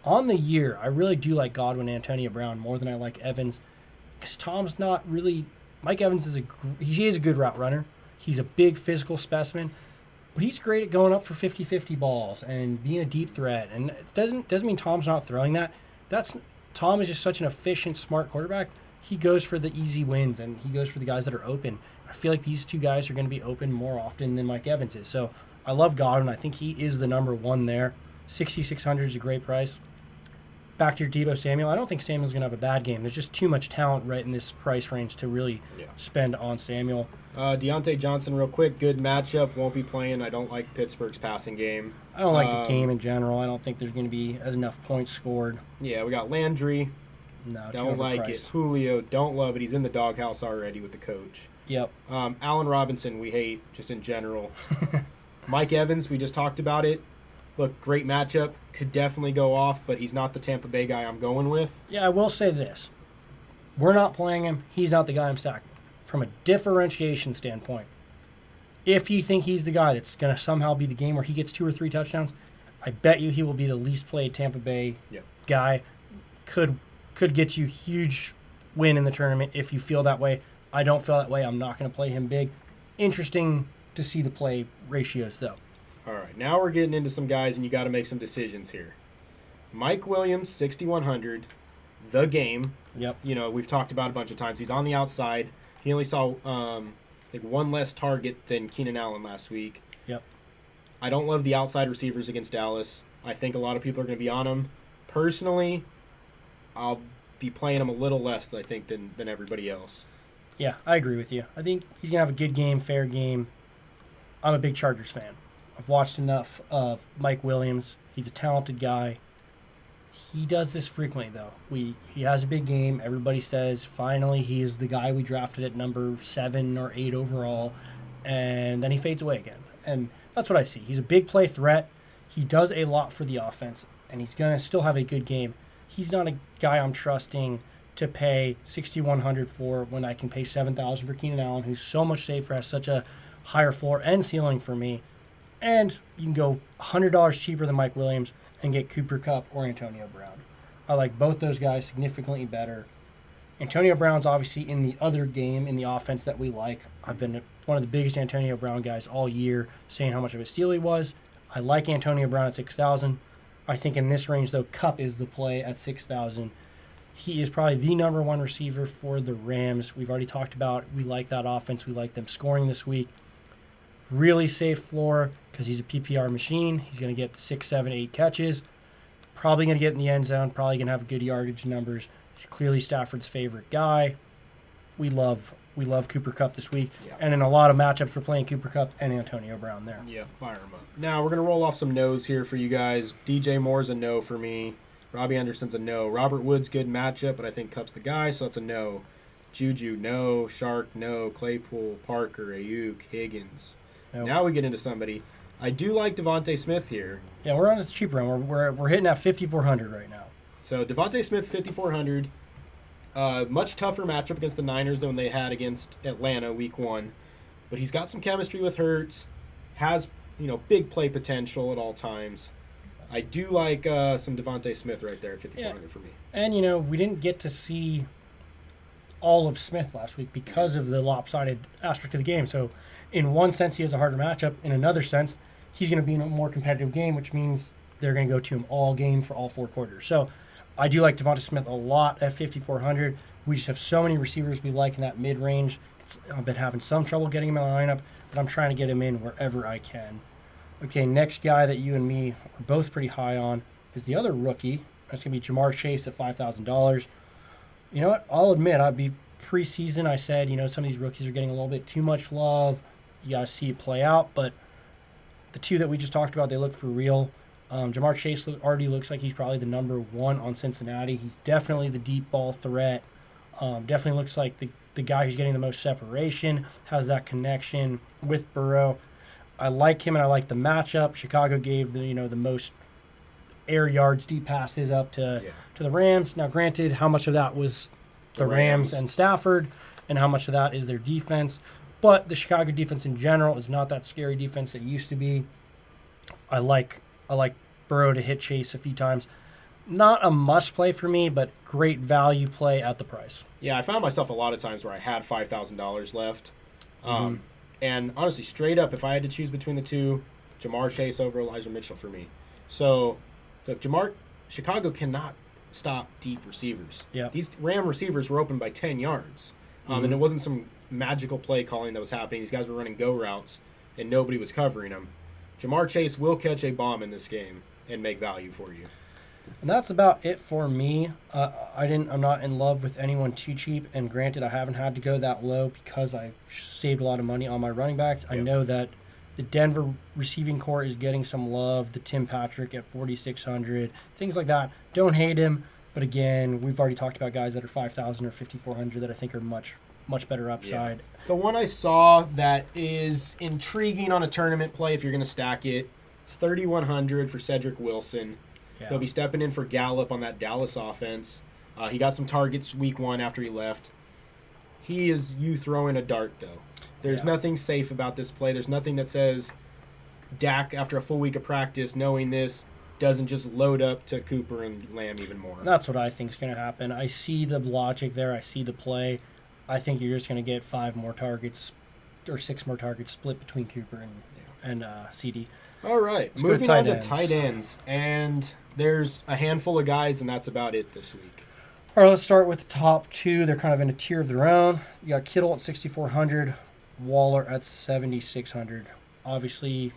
on the year, I really do like Godwin and Antonio Brown more than I like Evans, because Tom's not really. Mike Evans he is a good route runner. He's a big physical specimen, but he's great at going up for 50-50 balls and being a deep threat. And it doesn't mean Tom's not throwing that. Tom is just such an efficient, smart quarterback. He goes for the easy wins, and he goes for the guys that are open. I feel like these two guys are going to be open more often than Mike Evans is. So I love Godwin. I think he is the number one there. 6,600 is a great price. Back to your Deebo Samuel. I don't think Samuel's going to have a bad game. There's just too much talent right in this price range to really spend on Samuel. Deontay Johnson, real quick. Good matchup. Won't be playing. I don't like Pittsburgh's passing game. I don't like the game in general. I don't think there's going to be enough points scored. Yeah, we got Landry. No, don't like it. Julio, don't love it. He's in the doghouse already with the coach. Yep. Allen Robinson, we hate just in general. Mike Evans, we just talked about it. Look, great matchup. Could definitely go off, but he's not the Tampa Bay guy I'm going with. Yeah, I will say this. We're not playing him. He's not the guy I'm stacking. From a differentiation standpoint, if you think he's the guy that's going to somehow be the game where he gets 2 or 3 touchdowns, I bet you he will be the least played Tampa Bay guy. Could get you huge win in the tournament if you feel that way. I don't feel that way. I'm not going to play him big. Interesting to see the play ratios, though. All right, now we're getting into some guys, and you got to make some decisions here. Mike Williams, 6,100, the game. Yep. You know, we've talked about it a bunch of times. He's on the outside. He only saw one less target than Keenan Allen last week. Yep. I don't love the outside receivers against Dallas. I think a lot of people are going to be on him. Personally, I'll be playing him a little less, I think, than everybody else. Yeah, I agree with you. I think he's going to have a good game, fair game. I'm a big Chargers fan. I've watched enough of Mike Williams. He's a talented guy. He does this frequently, though. He has a big game. Everybody says, finally, he is the guy we drafted at number 7 or 8 overall, and then he fades away again. And that's what I see. He's a big play threat. He does a lot for the offense, and he's going to still have a good game. He's not a guy I'm trusting to pay $6,100 for when I can pay $7,000 for Keenan Allen, who's so much safer, has such a higher floor and ceiling for me. And you can go $100 cheaper than Mike Williams and get Cooper Kupp or Antonio Brown. I like both those guys significantly better. Antonio Brown's obviously in the other game in the offense that we like. I've been one of the biggest Antonio Brown guys all year, saying how much of a steal he was. I like Antonio Brown at 6,000. I think in this range, though, Kupp is the play at 6,000. He is probably the number one receiver for the Rams. We've already talked about we like that offense. We like them scoring this week. Really safe floor because he's a PPR machine. He's going to get 6, 7, 8 catches. Probably going to get in the end zone. Probably going to have good yardage numbers. He's clearly Stafford's favorite guy. We love Cooper Kupp this week. Yeah. And in a lot of matchups, we're playing Cooper Kupp and Antonio Brown there. Yeah, fire him up. Now, we're going to roll off some no's here for you guys. DJ Moore's a no for me. Robbie Anderson's a no. Robert Woods, good matchup, but I think Kupp's the guy, so that's a no. Juju, no. Shark, no. Claypool, Parker, Ayuk, Higgins. Nope. Now we get into somebody. I do like Devontae Smith here. Yeah, we're on a cheap run. We're hitting at 5,400 right now. So Devontae Smith, 5,400. Much tougher matchup against the Niners than they had against Atlanta week 1. But he's got some chemistry with Hurts. Has, big play potential at all times. I do like some Devontae Smith right there at 5,400 for me. And, we didn't get to see all of Smith last week because of the lopsided aspect of the game. So in one sense, he has a harder matchup. In another sense, he's going to be in a more competitive game, which means they're going to go to him all game for all 4 quarters. So I do like Devontae Smith a lot at 5,400. We just have so many receivers we like in that mid-range. I've been having some trouble getting him in the lineup, but I'm trying to get him in wherever I can. Okay, next guy that you and me are both pretty high on is the other rookie. That's going to be Jamar Chase at $5,000. You know what? I'll admit, preseason I said, some of these rookies are getting a little bit too much love. You got to see it play out, but the 2 that we just talked about, they look for real. Jamar Chase already looks like he's probably the number 1 on Cincinnati. He's definitely the deep ball threat. Definitely looks like the guy who's getting the most separation, has that connection with Burrow. I like him and I like the matchup. Chicago gave the most air yards, deep passes up to the Rams. Now, granted, how much of that was the Rams and Stafford, and how much of that is their defense? But the Chicago defense in general is not that scary defense that it used to be. I like Burrow to hit Chase a few times. Not a must play for me, but great value play at the price. Yeah, I found myself a lot of times where I had $5,000 left. And honestly, straight up, if I had to choose between the two, Jamar Chase over Elijah Mitchell for me. So Chicago cannot stop deep receivers. Yeah. These Ram receivers were open by 10 yards. And it wasn't some magical play calling that was happening. These guys were running go routes, and nobody was covering them. Jamar Chase will catch a bomb in this game and make value for you. And that's about it for me. I'm not in love with anyone too cheap. And granted, I haven't had to go that low because I saved a lot of money on my running backs. Yep. I know that the Denver receiving core is getting some love. The Tim Patrick at 4,600, things like that. Don't hate him. But again, we've already talked about guys that are 5,000 or 5,400 that I think are much better upside. Yeah. The one I saw that is intriguing on a tournament play, if you're going to stack it, it's 3,100 for Cedric Wilson. Yeah. He'll be stepping in for Gallup on that Dallas offense. He got some targets week 1 after he left. He is you throwing a dart, though. There's nothing safe about this play. There's nothing that says Dak, after a full week of practice, knowing this, doesn't just load up to Cooper and Lamb even more. That's what I think is going to happen. I see the logic there. I see the play. I think you're just going to get 5 more targets or 6 more targets split between Cooper and CD. All right, moving on to tight ends. And there's a handful of guys, and that's about it this week. All right, let's start with the top 2. They're kind of in a tier of their own. You got Kittle at 6,400, Waller at 7,600. Obviously,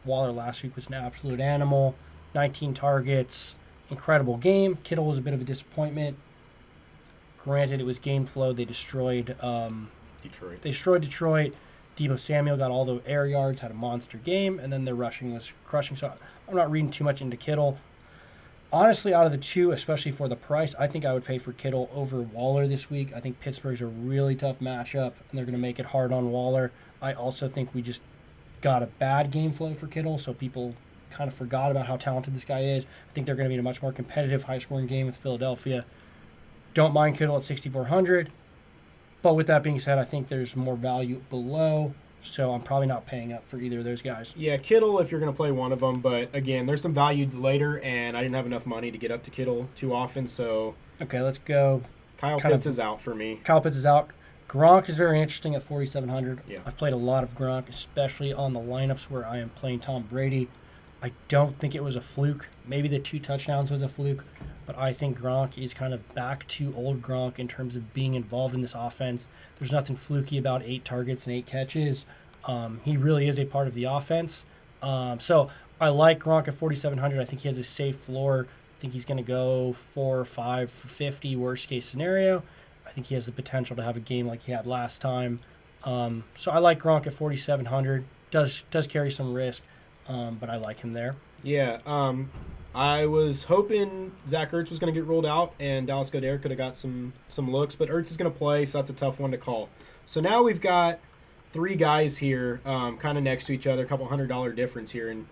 Waller last week was an absolute animal. 19 targets, incredible game. Kittle was a bit of a disappointment. Granted, it was game flow. They destroyed Detroit. They destroyed Detroit. Deebo Samuel got all the air yards, had a monster game, and then their rushing was crushing. So I'm not reading too much into Kittle. Honestly, out of the two, especially for the price, I think I would pay for Kittle over Waller this week. I think Pittsburgh's a really tough matchup, and they're going to make it hard on Waller. I also think we just got a bad game flow for Kittle, so people kind of forgot about how talented this guy is. I think they're going to be in a much more competitive, high-scoring game with Philadelphia. Don't mind Kittle at 6,400. But with that being said, I think there's more value below, so I'm probably not paying up for either of those guys. Yeah, Kittle if you're going to play one of them, but again, there's some value later, and I didn't have enough money to get up to Kittle too often, so... Okay, let's go. Kyle Pitts is out for me. Kyle Pitts is out. Gronk is very interesting at 4,700. Yeah. I've played a lot of Gronk, especially on the lineups where I am playing Tom Brady. I don't think it was a fluke. Maybe the 2 touchdowns was a fluke, but I think Gronk is kind of back to old Gronk in terms of being involved in this offense. There's nothing fluky about 8 targets and 8 catches. He really is a part of the offense. So I like Gronk at 4,700. I think he has a safe floor. I think he's going to go 4 or 5 for 50, worst case scenario. I think he has the potential to have a game like he had last time. So I like Gronk at 4,700. Does carry some risk. But I like him there. Yeah, I was hoping Zach Ertz was going to get rolled out and Dallas Goedert could have got some looks, but Ertz is going to play, so that's a tough one to call. So now we've got 3 guys here kind of next to each other, a couple $100 difference here, and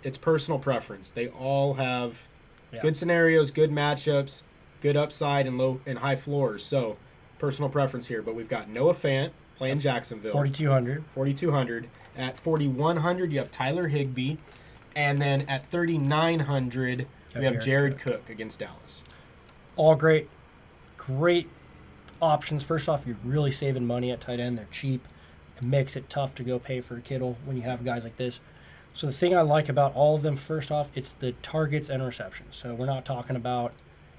it's personal preference. They all have good scenarios, good matchups, good upside, and low and high floors. So personal preference here, but we've got Noah Fant playing Jacksonville. 4,200. At 4,100, you have Tyler Higbee. And then at 3,900, we have Jared Cook against Dallas. All great options. First off, you're really saving money at tight end. They're cheap. It makes it tough to go pay for Kittle when you have guys like this. So the thing I like about all of them, first off, it's the targets and receptions. So we're not talking about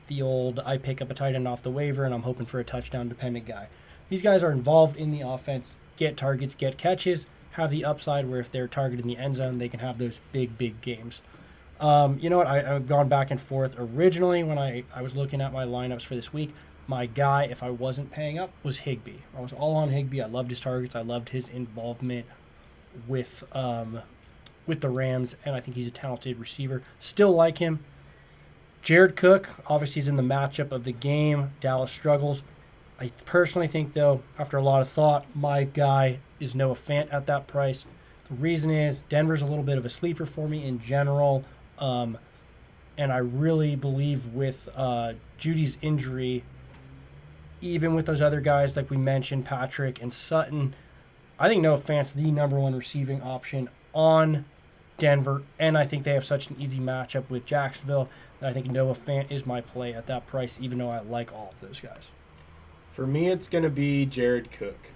the old I pick up a tight end off the waiver and I'm hoping for a touchdown-dependent guy. These guys are involved in the offense, get targets, get catches, have the upside where if they're targeted in the end zone, they can have those big games. You know what? I've gone back and forth. Originally, when I was looking at my lineups for this week, my guy, if I wasn't paying up, was Higbee. I was all on Higbee. I loved his targets. I loved his involvement with the Rams, and I think he's a talented receiver. Still like him. Jared Cook, obviously, is in the matchup of the game. Dallas struggles. I personally think, though, after a lot of thought, my guy is Noah Fant at that price. The reason is Denver's a little bit of a sleeper for me in general, and I really believe with Judy's injury, even with those other guys like we mentioned, Patrick and Sutton, I think Noah Fant's the number one receiving option on Denver, and I think they have such an easy matchup with Jacksonville that I think Noah Fant is my play at that price, even though I like all of those guys. For me, it's going to be Jared Cook.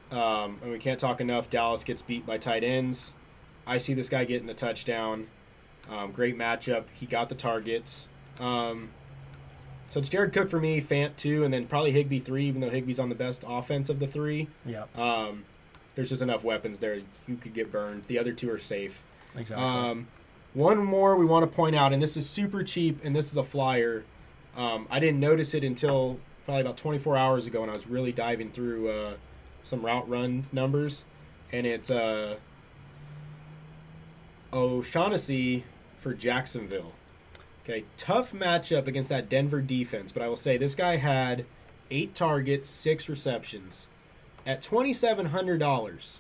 And we can't talk enough. Dallas gets beat by tight ends. I see this guy getting a touchdown. Great matchup. He got the targets. So it's Jared Cook for me, Fant 2, and then probably Higbee 3, even though Higbee's on the best offense of the 3. Yeah, There's just enough weapons there. You could get burned. The other 2 are safe. exactly. One more we want to point out, and this is super cheap, and this is a flyer. I didn't notice it until probably about 24 hours ago when I was really diving through some route run numbers, and it's O'Shaughnessy for Jacksonville. Okay, tough matchup against that Denver defense, but I will say this guy had 8 targets, 6 receptions at $2,700.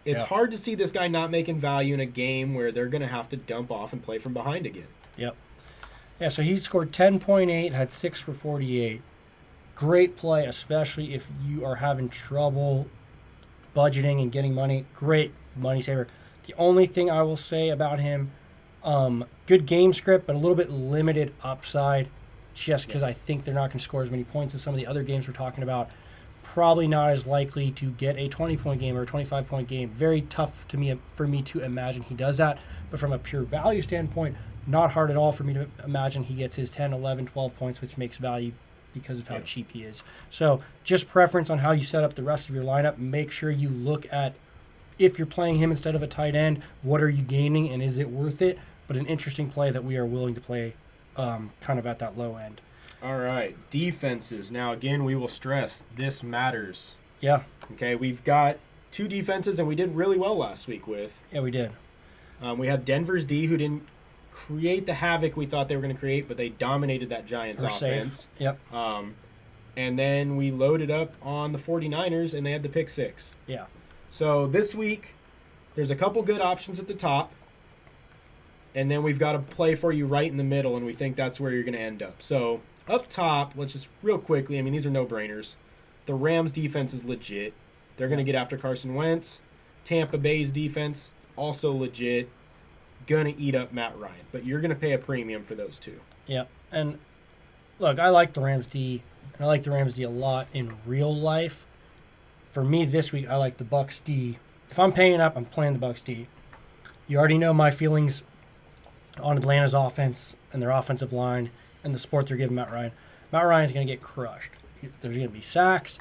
It's Yeah. hard to see this guy not making value in a game where they're going to have to dump off and play from behind again. Yep. Yeah, so he scored 10.8, had 6 for 48. Great play, especially if you are having trouble budgeting and getting money. Great money saver. The only thing I will say about him, good game script, but a little bit limited upside just because I think they're not going to score as many points as some of the other games we're talking about. Probably not as likely to get a 20-point game or a 25-point game. Very tough for me to imagine he does that. But from a pure value standpoint, not hard at all for me to imagine he gets his 10, 11, 12 points, which makes value because of how cheap he is. So just preference on how you set up the rest of your lineup. Make sure you look at, if you're playing him instead of a tight end, what are you gaining and is it worth it? But an interesting play that we are willing to play kind of at that low end. All right, defenses. Now, again, we will stress this matters. Yeah. Okay, we've got 2 defenses, and we did really well last week with. Yeah, we did. We had Denver's D, who didn't create the havoc we thought they were going to create, but they dominated that Giants We're offense. safe. Yep. And then we loaded up on the 49ers, and they had the pick 6. Yeah. So this week, there's a couple good options at the top, and then we've got a play for you right in the middle, and we think that's where you're going to end up. So up top, let's just real quickly, I mean, these are no-brainers. The Rams' defense is legit. They're going to get after Carson Wentz. Tampa Bay's defense, also legit. Going to eat up Matt Ryan. But you're going to pay a premium for those 2. Yeah. And look, I like the Rams D, and I like the Rams D a lot in real life. For me this week, I like the Bucks D. If I'm paying up, I'm playing the Bucks D. You already know my feelings on Atlanta's offense and their offensive line and the support they're giving Matt Ryan. Matt Ryan's going to get crushed. There's going to be sacks.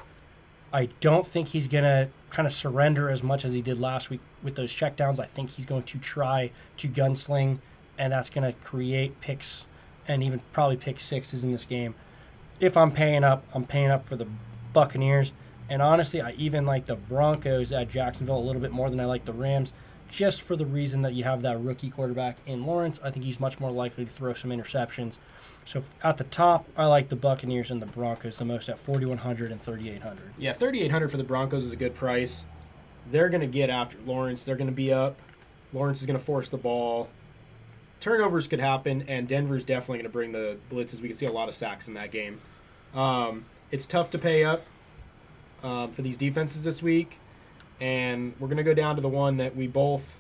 I don't think he's going to kind of surrender as much as he did last week with those checkdowns. I think he's going to try to gunsling, and that's going to create picks and even probably pick 6s in this game. If I'm paying up for the Buccaneers. And honestly, I even like the Broncos at Jacksonville a little bit more than I like the Rams, just for the reason that you have that rookie quarterback in Lawrence. I think he's much more likely to throw some interceptions. So at the top, I like the Buccaneers and the Broncos the most at 4,100 and 3,800. Yeah, 3,800 for the Broncos is a good price. They're going to get after Lawrence. They're going to be up. Lawrence is going to force the ball. Turnovers could happen, and Denver's definitely going to bring the blitzes. We can see a lot of sacks in that game. It's tough to pay up for these defenses this week, and we're going to go down to the one that we both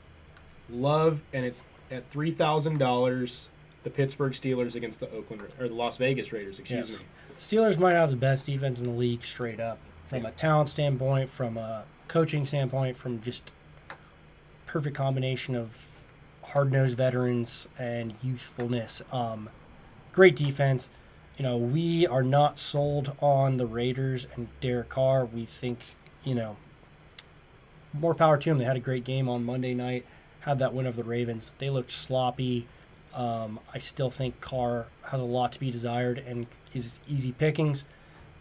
love, and it's at $3,000. The Pittsburgh Steelers against the Las Vegas Raiders. Excuse me. Steelers might have the best defense in the league, straight up, from a talent standpoint, from a coaching standpoint, from just perfect combination of hard-nosed veterans and youthfulness. Great defense. You know, we are not sold on the Raiders and Derek Carr. We think, you know, more power to them. They had a great game on Monday night, had that win over the Ravens, but they looked sloppy. I still think Carr has a lot to be desired and is easy pickings.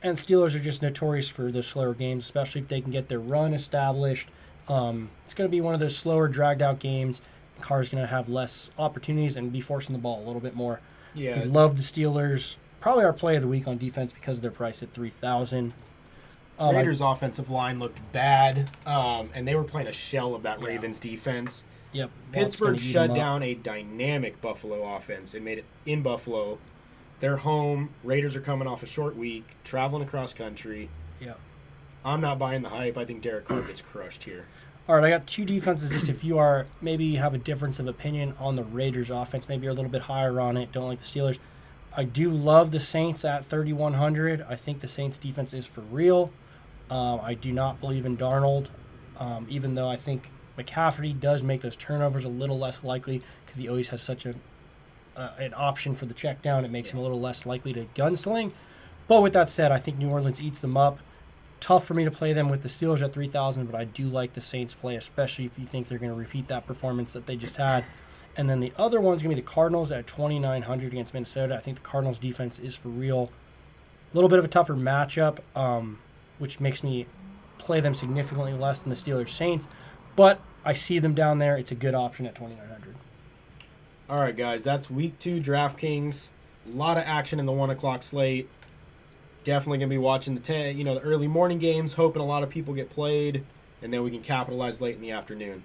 And Steelers are just notorious for those slower games, especially if they can get their run established. It's going to be one of those slower, dragged-out games. Carr's going to have less opportunities and be forcing the ball a little bit more. Yeah. We love the Steelers. Probably our play of the week on defense because of their price at $3,000. Raiders' offensive line looked bad, and they were playing a shell of that Yeah. Ravens defense. Yep. Pittsburgh shut down a dynamic Buffalo offense and made it in Buffalo. They're home. Raiders are coming off a short week, traveling across country. Yep. I'm not buying the hype. I think Derek Carr gets crushed here. All right, I got two defenses. Just if you are maybe you have a difference of opinion on the Raiders offense, maybe you're a little bit higher on it, don't like the Steelers. I do love the Saints at 3,100. I think the Saints defense is for real. I do not believe in Darnold, even though I think McCaffrey does make those turnovers a little less likely because he always has such an option for the check down. It makes him a little less likely to gunsling. But with that said, I think New Orleans eats them up. Tough for me to play them with the Steelers at 3,000, but I do like the Saints play, especially if you think they're going to repeat that performance that they just had. And then the other one's going to be the Cardinals at 2,900 against Minnesota. I think the Cardinals defense is for real. A little bit of a tougher matchup, which makes me play them significantly less than the Steelers Saints. But I see them down there. It's a good option at 2,900. All right, guys, that's week 2 DraftKings. A lot of action in the 1 o'clock slate. Definitely going to be watching the early morning games, hoping a lot of people get played, and then we can capitalize late in the afternoon.